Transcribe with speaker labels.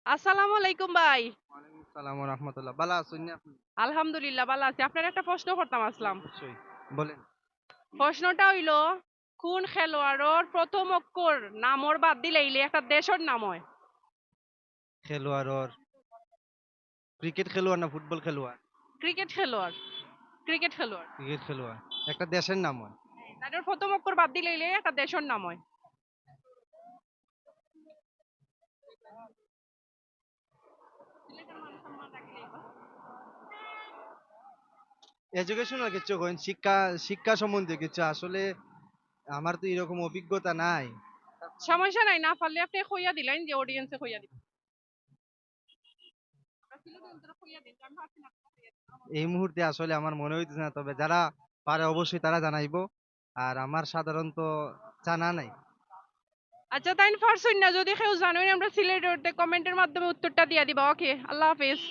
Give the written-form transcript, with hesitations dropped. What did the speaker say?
Speaker 1: আসসালামু আলাইকুম ভাই।
Speaker 2: ওয়ালাইকুম আসসালাম ওয়া রাহমাতুল্লাহ। ভালো আছেন নি আপনি?
Speaker 1: আলহামদুলিল্লাহ ভালো আছি। আপনার একটা প্রশ্ন করতাম
Speaker 2: জি,
Speaker 1: আসলাম।
Speaker 2: অবশ্যই। বলেন।
Speaker 1: প্রশ্নটা হইলো কোন খেলোয়াড়র প্রথম অক্ষর নামর বাদ দিলেইলে একটা দেশের নাম হয়?
Speaker 2: খেলোয়াড়র ক্রিকেট খেলোয়াড় না ফুটবল খেলোয়াড়?
Speaker 1: ক্রিকেট খেলোয়াড়। ক্রিকেট খেলোয়াড়।
Speaker 2: ক্রিকেট খেলোয়াড়। একটা দেশের নাম হয়।
Speaker 1: তাদের প্রথম অক্ষর বাদ দিলেইলে একটা দেশের নাম হয়।
Speaker 2: এডুকেশনাল কিছু কইন, শিক্ষা সম্বন্ধে কিছু। আসলে আমার তো এরকম অভিজ্ঞতা নাই।
Speaker 1: সমস্যা নাই, না পারলে আপনি কইয়া দিলেন যে অডিয়েন্সে কইয়া দিবেন।
Speaker 2: এই মুহূর্তে আসলে আমার মনে হইতেছে না, তবে যারা পারে অবশ্যই তারা জানাইবো। আর আমার সাধারণত জানা নাই।
Speaker 1: আচ্ছা তাই পারছুন না, যদি কেউ জানেন আমরা সিলেটে কমেন্টের মাধ্যমে উত্তরটা দিয়া দিবা। ওকে, আল্লাহ হাফেজ।